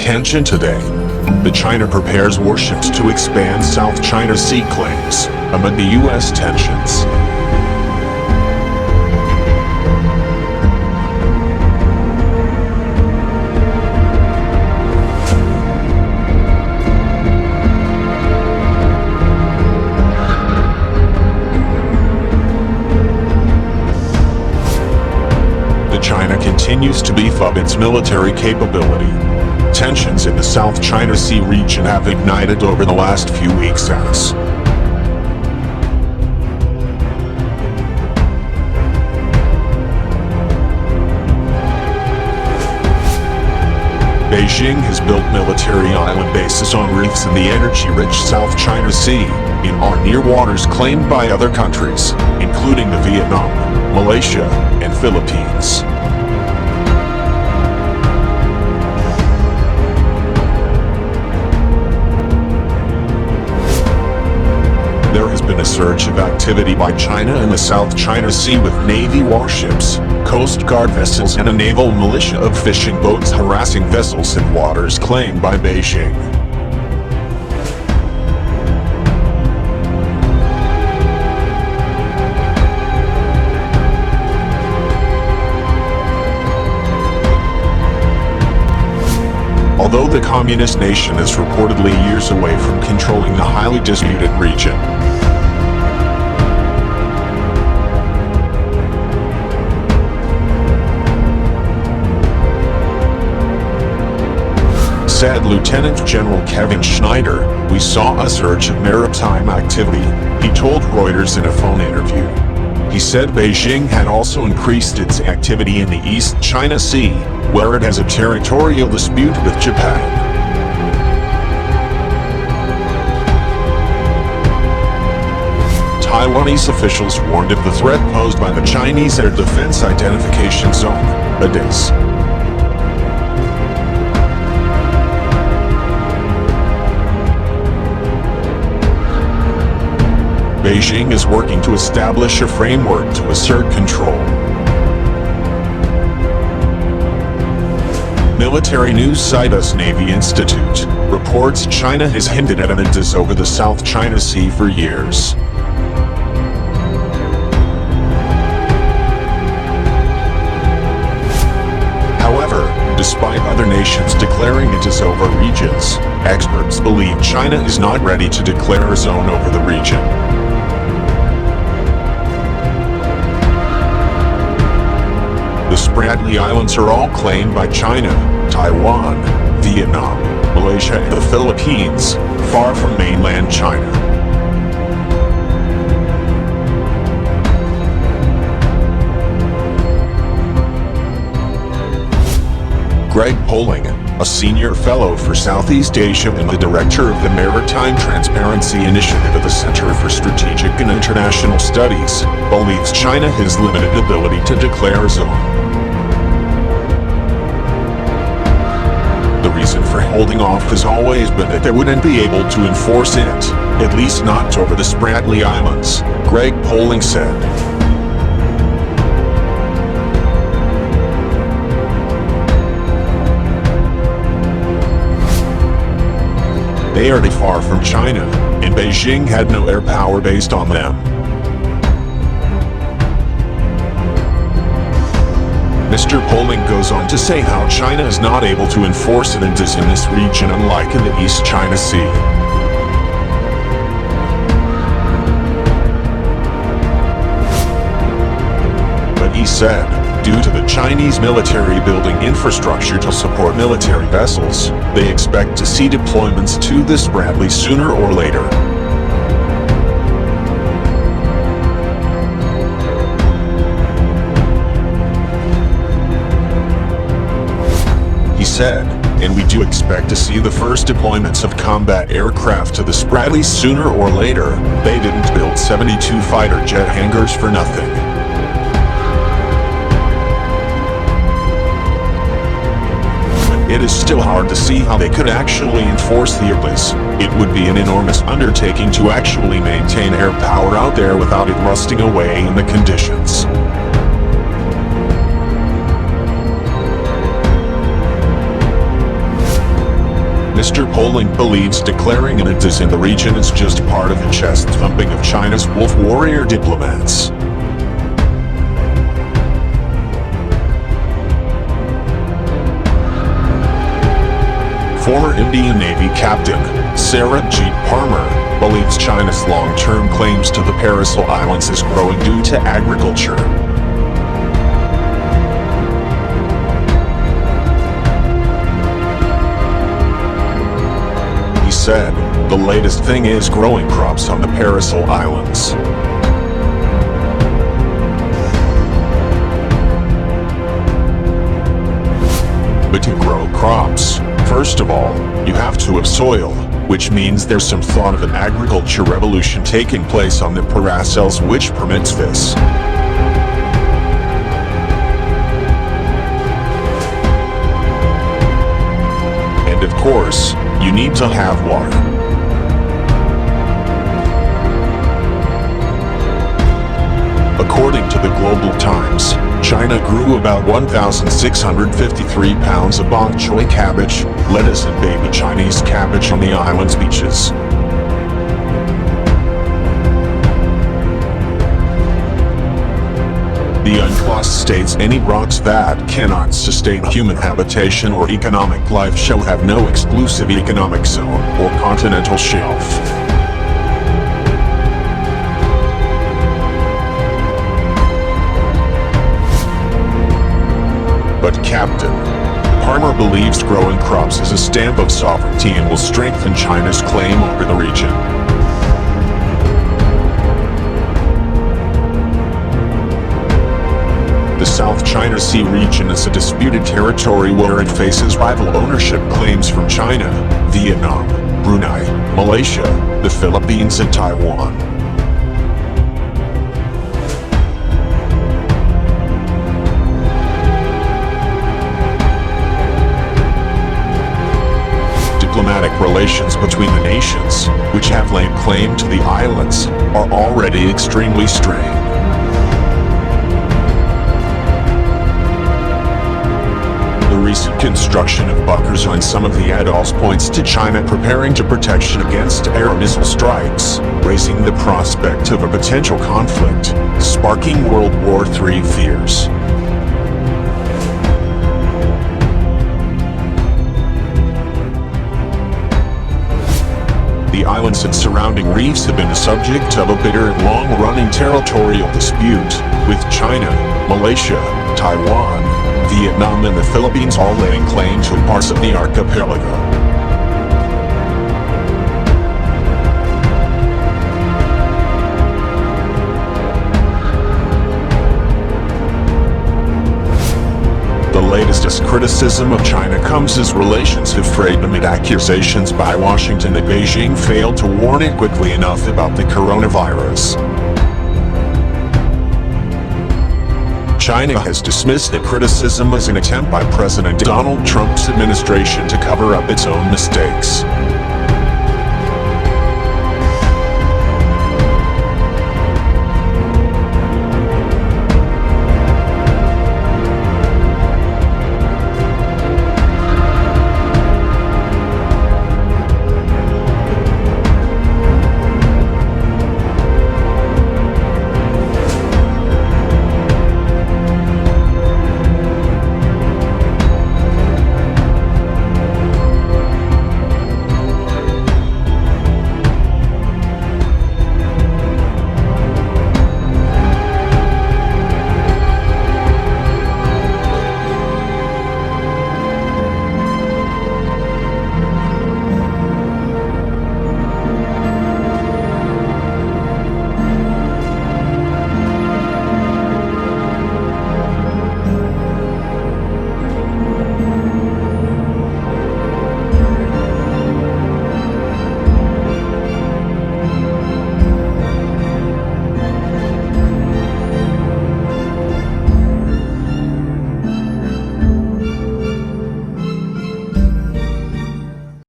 attention today. The China prepares warships to expand South China Sea claims amid the U.S. tensions. China continues to beef up its military capability. Tensions in the South China Sea region have ignited over the last few weeks as Beijing has built military island bases on reefs in the energy-rich South China Sea, in or near waters claimed by other countries, including the Vietnam, Malaysia, and Philippines. There has been a surge of activity by China in the South China Sea with Navy warships, Coast Guard vessels and a naval militia of fishing boats harassing vessels in waters claimed by Beijing. Although the communist nation is reportedly years away from controlling the highly disputed region, said Lieutenant General Kevin Schneider, "We saw a surge of maritime activity," he told Reuters in a phone interview. He said Beijing had also increased its activity in the East China Sea, where it has a territorial dispute with Japan. Taiwanese officials warned of the threat posed by the Chinese Air Defense Identification Zone, ADIZ. Beijing is working to establish a framework to assert control. Military news site US Navy Institute reports China has hinted at an ADIZ over the South China Sea for years. However, despite other nations declaring ADIZ over regions, experts believe China is not ready to declare a zone over the region. The Spratly Islands are all claimed by China, Taiwan, Vietnam, Malaysia and the Philippines, far from mainland China. Greg Poling, a senior fellow for Southeast Asia and the director of the Maritime Transparency Initiative at the Center for Strategic and International Studies, believes China has limited ability to declare a zone. The reason for holding off has always been that they wouldn't be able to enforce it, at least not over the Spratly Islands, Greg Poling said. They are far from China, and Beijing had no air power based on them. Mr. Poling goes on to say how China is not able to enforce an ADIZ in this region unlike in the East China Sea. But he said, due to the Chinese military building infrastructure to support military vessels, they expect to see deployments to the Spratly sooner or later. He said, and we do expect to see the first deployments of combat aircraft to the Spratly sooner or later. They didn't build 72 fighter jet hangars for nothing. It is still hard to see how they could actually enforce the ADIZ. It would be an enormous undertaking to actually maintain air power out there without it rusting away in the conditions. Mr. Poling believes declaring an abyss in the region is just part of the chest thumping of China's wolf warrior diplomats. Former Indian Navy Captain Sarojit Parmar believes China's long-term claims to the Paracel Islands is growing due to agriculture. He said, "The latest thing is growing crops on the Paracel Islands. But to grow crops, first of all, you have to have soil, which means there's some thought of an agriculture revolution taking place on the Paracels which permits this. And of course, you need to have water. According to the Global Times, China grew about 1,653 pounds of bok choy cabbage, lettuce and baby Chinese cabbage on the island's beaches. The UNCLOS states any rocks that cannot sustain human habitation or economic life shall have no exclusive economic zone or continental shelf. But Captain Parmar believes growing crops is a stamp of sovereignty and will strengthen China's claim over the region. The South China Sea region is a disputed territory where it faces rival ownership claims from China, Vietnam, Brunei, Malaysia, the Philippines and Taiwan. Diplomatic relations between the nations, which have laid claim to the islands, are already extremely strained. The recent construction of bunkers on some of the atolls points to China preparing to protection against air missile strikes, raising the prospect of a potential conflict, sparking World War III fears. The islands and surrounding reefs have been the subject of a bitter and long-running territorial dispute, with China, Malaysia, Taiwan, Vietnam and the Philippines all laying claim to parts of the archipelago. The latest criticism of China comes as relations have frayed amid accusations by Washington that Beijing failed to warn it quickly enough about the coronavirus. China has dismissed the criticism as an attempt by President Donald Trump's administration to cover up its own mistakes.